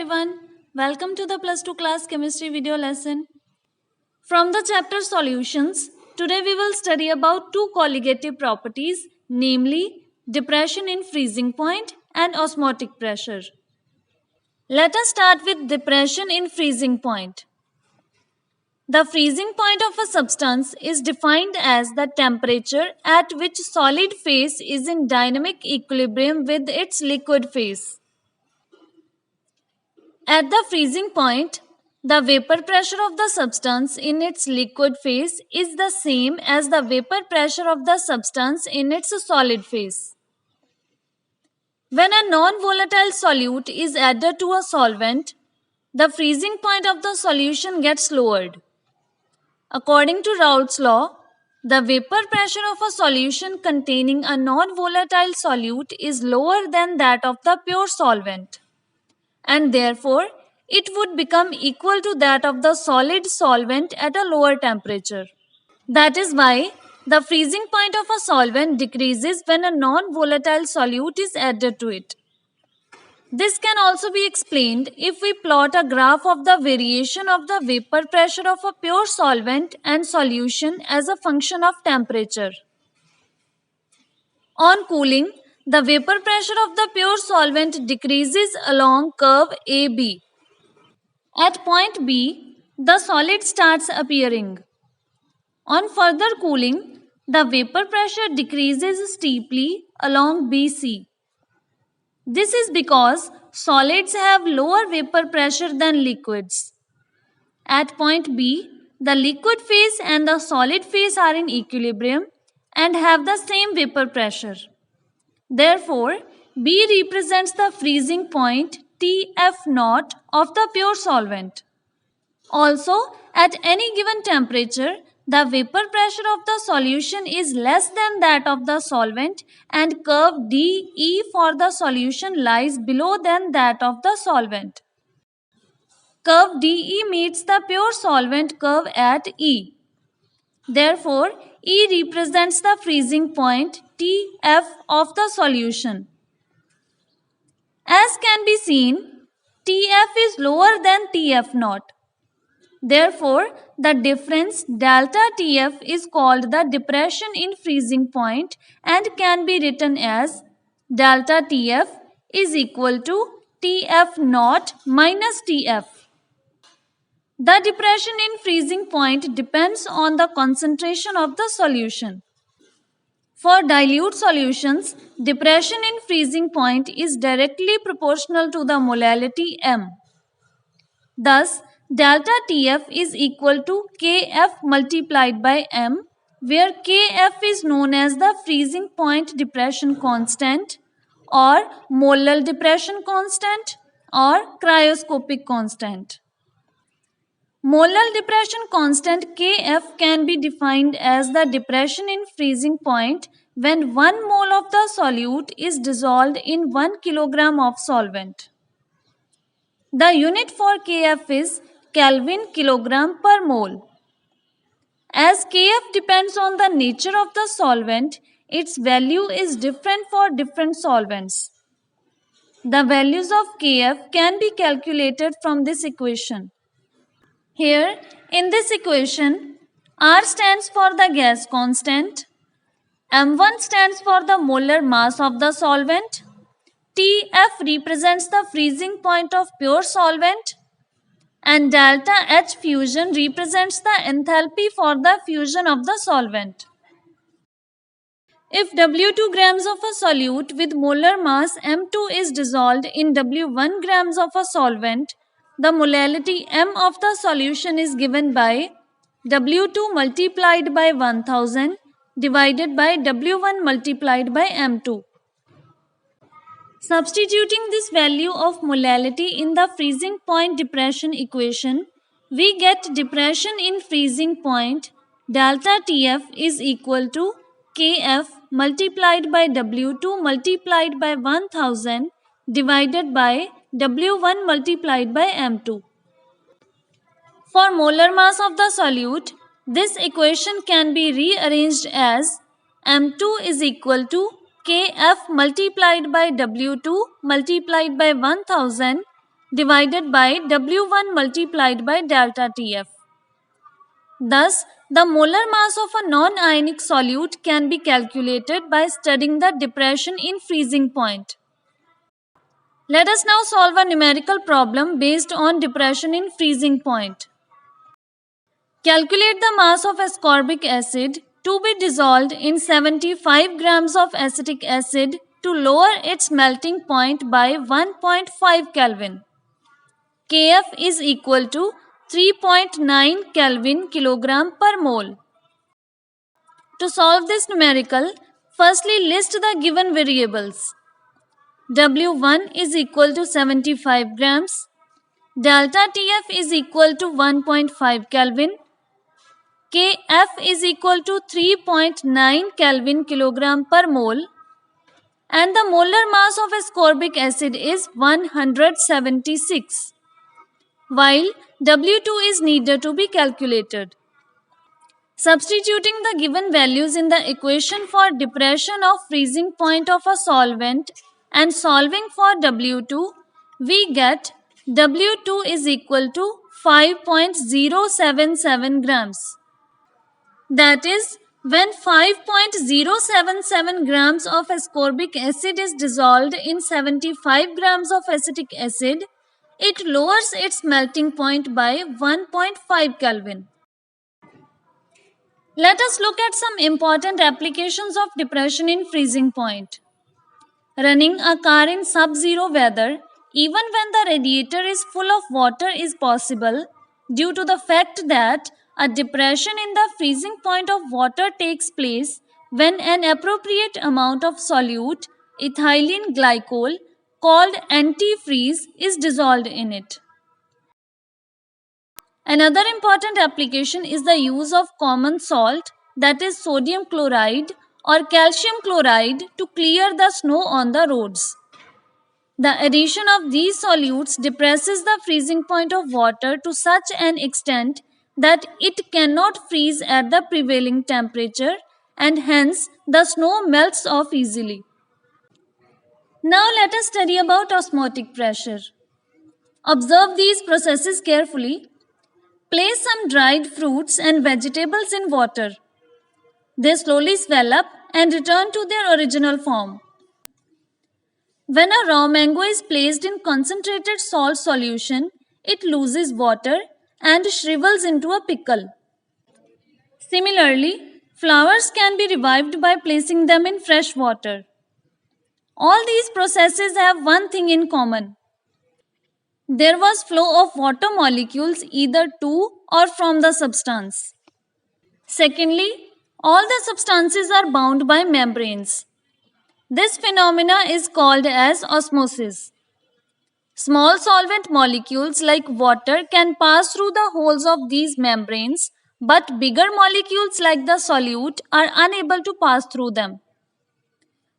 everyone. Welcome to the plus 2 class chemistry video lesson. From the chapter solutions, today we will study about two colligative properties, namely depression in freezing point and osmotic pressure. Let us start with depression in freezing point. The freezing point of a substance is defined as the temperature at which solid phase is in dynamic equilibrium with its liquid phase. At the freezing point, the vapor pressure of the substance in its liquid phase is the same as the vapor pressure of the substance in its solid phase. When a non-volatile solute is added to a solvent, the freezing point of the solution gets lowered. According to Raoult's law, the vapor pressure of a solution containing a non-volatile solute is lower than that of the pure solvent, and therefore it would become equal to that of the solid solvent at a lower temperature. That is why the freezing point of a solvent decreases when a non-volatile solute is added to it. This can also be explained if we plot a graph of the variation of the vapor pressure of a pure solvent and solution as a function of temperature. On cooling, the vapor pressure of the pure solvent decreases along curve AB. At point B, the solid starts appearing. On further cooling, the vapor pressure decreases steeply along BC. This is because solids have lower vapor pressure than liquids. At point B, the liquid phase and the solid phase are in equilibrium and have the same vapor pressure. Therefore, B represents the freezing point Tf0 of the pure solvent. Also, at any given temperature, the vapor pressure of the solution is less than that of the solvent and curve DE for the solution lies below than that of the solvent. Curve DE meets the pure solvent curve at E. Therefore, E represents the freezing point Tf of the solution. As can be seen, Tf is lower than Tf0. Therefore, the difference delta Tf is called the depression in freezing point and can be written as delta Tf is equal to Tf0 minus Tf. The depression in freezing point depends on the concentration of the solution. For dilute solutions, depression in freezing point is directly proportional to the molality m. Thus, delta Tf is equal to Kf multiplied by m, where Kf is known as the freezing point depression constant or molar depression constant or cryoscopic constant. Molar depression constant Kf can be defined as the depression in freezing point when 1 mole of the solute is dissolved in 1 kilogram of solvent. The unit for Kf is Kelvin kilogram per mole. As Kf depends on the nature of the solvent, its value is different for different solvents. The values of Kf can be calculated from this equation. Here, in this equation, R stands for the gas constant, M1 stands for the molar mass of the solvent, Tf represents the freezing point of pure solvent, and delta H fusion represents the enthalpy for the fusion of the solvent. If W2 grams of a solute with molar mass M2 is dissolved in W1 grams of a solvent, the molality M of the solution is given by W2 multiplied by 1000 divided by W1 multiplied by M2. Substituting this value of molality in the freezing point depression equation, we get depression in freezing point delta Tf is equal to Kf multiplied by W2 multiplied by 1000 divided by W1 multiplied by M2. For molar mass of the solute, this equation can be rearranged as M2 is equal to Kf multiplied by W2 multiplied by 1000 divided by W1 multiplied by delta TF. Thus, the molar mass of a non-ionic solute can be calculated by studying the depression in freezing point. Let us now solve a numerical problem based on depression in freezing point. Calculate the mass of ascorbic acid to be dissolved in 75 grams of acetic acid to lower its melting point by 1.5 Kelvin. Kf is equal to 3.9 Kelvin kilogram per mole. To solve this numerical, firstly list the given variables. W1 is equal to 75 grams. Delta TF is equal to 1.5 Kelvin. Kf is equal to 3.9 Kelvin kilogram per mole. And the molar mass of ascorbic acid is 176. While W2 is needed to be calculated. Substituting the given values in the equation for depression of freezing point of a solvent and solving for W2, we get W2 is equal to 5.077 grams. That is, when 5.077 grams of ascorbic acid is dissolved in 75 grams of acetic acid, it lowers its melting point by 1.5 Kelvin. Let us look at some important applications of depression in freezing point. Running a car in sub-zero weather, even when the radiator is full of water, is possible due to the fact that a depression in the freezing point of water takes place when an appropriate amount of solute, ethylene glycol, called antifreeze, is dissolved in it. Another important application is the use of common salt, that is sodium chloride or calcium chloride, to clear the snow on the roads. The addition of these solutes depresses the freezing point of water to such an extent that it cannot freeze at the prevailing temperature, and hence the snow melts off easily. Now let us study about osmotic pressure. Observe these processes carefully. Place some dried fruits and vegetables in water. They slowly swell up and return to their original form. When a raw mango is placed in concentrated salt solution, it loses water and shrivels into a pickle. Similarly, flowers can be revived by placing them in fresh water. All these processes have one thing in common. There was flow of water molecules either to or from the substance. Secondly, all the substances are bound by membranes. This phenomena is called as osmosis. Small solvent molecules like water can pass through the holes of these membranes, but bigger molecules like the solute are unable to pass through them.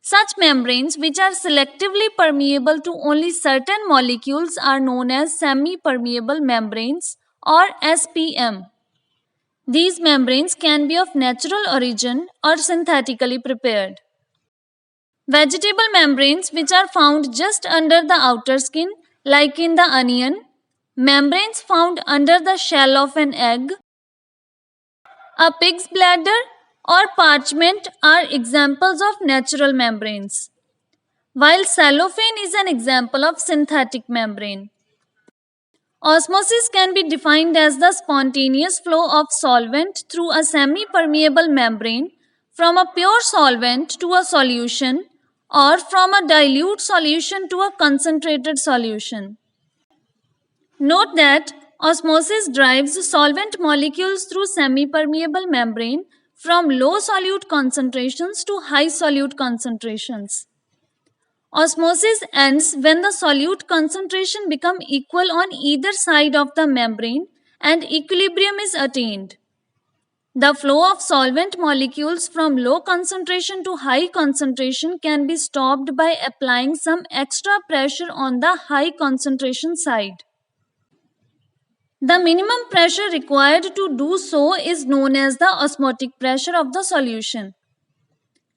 Such membranes, which are selectively permeable to only certain molecules, are known as semi-permeable membranes or SPM. These membranes can be of natural origin or synthetically prepared. Vegetable membranes, which are found just under the outer skin, like in the onion, membranes found under the shell of an egg, a pig's bladder, or parchment are examples of natural membranes, while cellophane is an example of synthetic membrane. Osmosis can be defined as the spontaneous flow of solvent through a semi-permeable membrane from a pure solvent to a solution or from a dilute solution to a concentrated solution. Note that osmosis drives solvent molecules through semi-permeable membrane from low solute concentrations to high solute concentrations. Osmosis ends when the solute concentration becomes equal on either side of the membrane and equilibrium is attained. The flow of solvent molecules from low concentration to high concentration can be stopped by applying some extra pressure on the high concentration side. The minimum pressure required to do so is known as the osmotic pressure of the solution.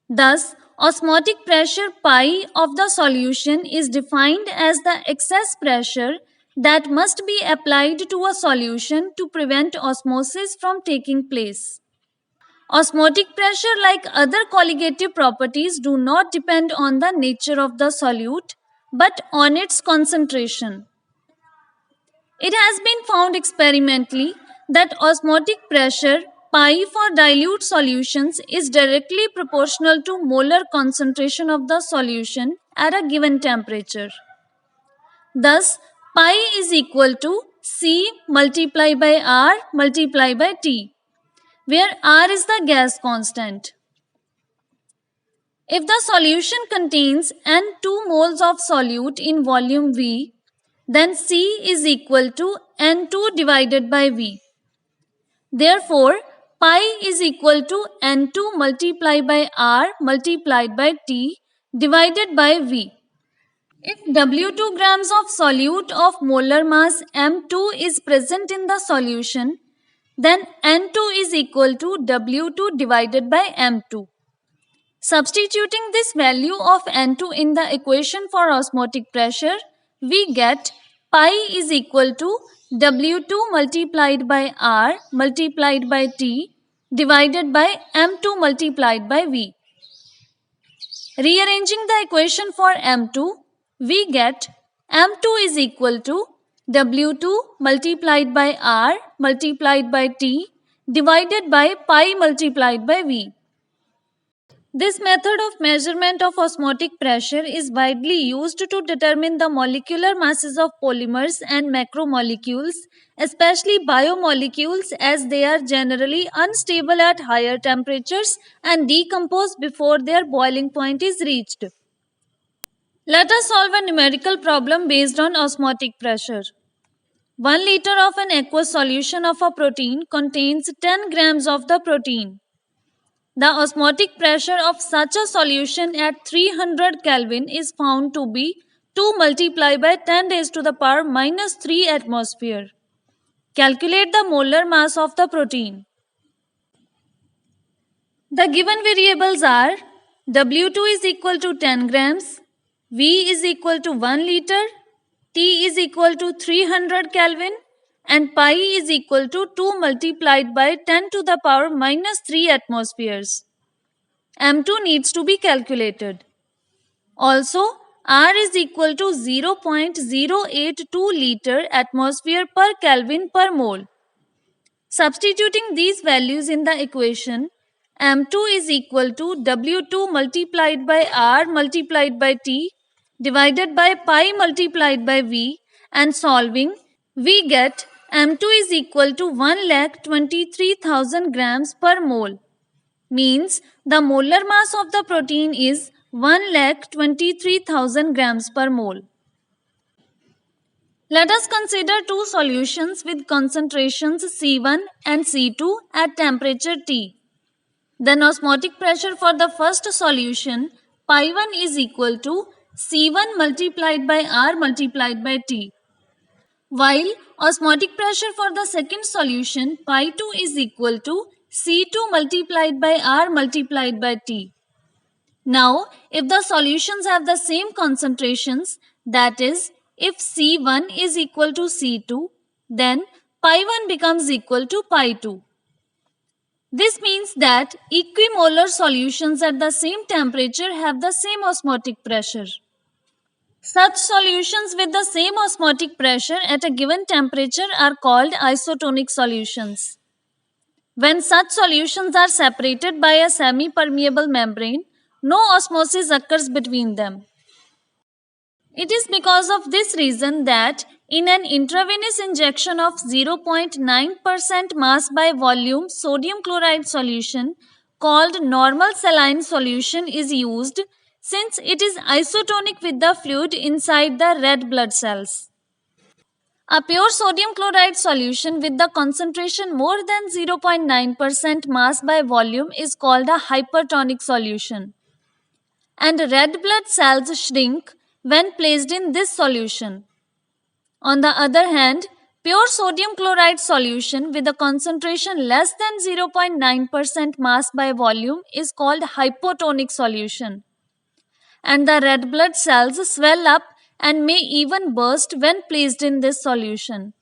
Thus, osmotic pressure pi of the solution is defined as the excess pressure that must be applied to a solution to prevent osmosis from taking place. Osmotic pressure, like other colligative properties, do not depend on the nature of the solute but on its concentration. It has been found experimentally that osmotic pressure pi for dilute solutions is directly proportional to molar concentration of the solution at a given temperature. Thus, pi is equal to C multiplied by R multiplied by T, where R is the gas constant. If the solution contains N2 moles of solute in volume V, then C is equal to N2 divided by V. Therefore, pi is equal to N2 multiplied by R multiplied by T divided by V. If W2 grams of solute of molar mass M2 is present in the solution, then N2 is equal to W2 divided by M2. Substituting this value of N2 in the equation for osmotic pressure, we get pi is equal to W2 multiplied by R multiplied by T divided by M2 multiplied by V. Rearranging the equation for M2, we get M2 is equal to W2 multiplied by R multiplied by T divided by pi multiplied by V. This method of measurement of osmotic pressure is widely used to determine the molecular masses of polymers and macromolecules, especially biomolecules, as they are generally unstable at higher temperatures and decompose before their boiling point is reached. Let us solve a numerical problem based on osmotic pressure. 1 liter of an aqueous solution of a protein contains 10 grams of the protein. The osmotic pressure of such a solution at 300 Kelvin is found to be 2 multiplied by 10 raised to the power minus 3 atmosphere. Calculate the molar mass of the protein. The given variables are W2 is equal to 10 grams, V is equal to 1 liter, T is equal to 300 Kelvin, and pi is equal to 2 multiplied by 10 to the power minus 3 atmospheres. M2 needs to be calculated. Also, R is equal to 0.082 liter atmosphere per Kelvin per mole. Substituting these values in the equation, M2 is equal to W2 multiplied by R multiplied by T divided by pi multiplied by V, and solving, we get M2 is equal to 1,23,000 grams per mole. Means the molar mass of the protein is 1,23,000 grams per mole. Let us consider two solutions with concentrations C1 and C2 at temperature T. Then osmotic pressure for the first solution, pi1 is equal to C1 multiplied by R multiplied by T, while osmotic pressure for the second solution, pi2 is equal to C2 multiplied by R multiplied by T. Now, if the solutions have the same concentrations, that is, if C1 is equal to C2, then pi1 becomes equal to pi2. This means that equimolar solutions at the same temperature have the same osmotic pressure. Such solutions with the same osmotic pressure at a given temperature are called isotonic solutions. When such solutions are separated by a semi-permeable membrane, no osmosis occurs between them. It is because of this reason that in an intravenous injection of 0.9% mass by volume sodium chloride solution called normal saline solution is used, since it is isotonic with the fluid inside the red blood cells. A pure sodium chloride solution with the concentration more than 0.9% mass by volume is called a hypertonic solution, and red blood cells shrink when placed in this solution. On the other hand, pure sodium chloride solution with a concentration less than 0.9% mass by volume is called hypotonic solution, and the red blood cells swell up and may even burst when placed in this solution.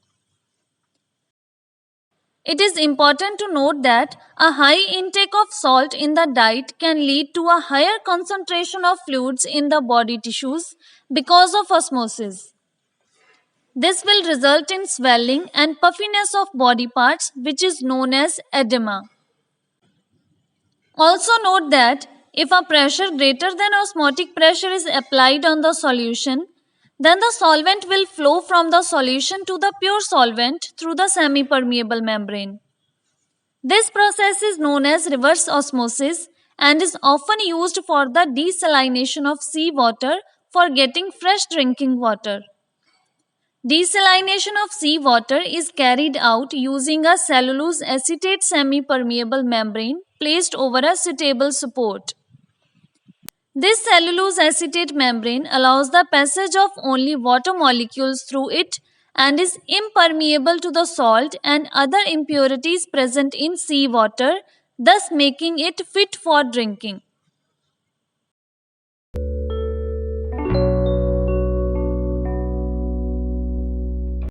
It is important to note that a high intake of salt in the diet can lead to a higher concentration of fluids in the body tissues because of osmosis. This will result in swelling and puffiness of body parts, which is known as edema. Also note that if a pressure greater than osmotic pressure is applied on the solution, then the solvent will flow from the solution to the pure solvent through the semi-permeable membrane. This process is known as reverse osmosis and is often used for the desalination of seawater for getting fresh drinking water. Desalination of seawater is carried out using a cellulose acetate semi-permeable membrane placed over a suitable support. This cellulose acetate membrane allows the passage of only water molecules through it and is impermeable to the salt and other impurities present in seawater, thus making it fit for drinking.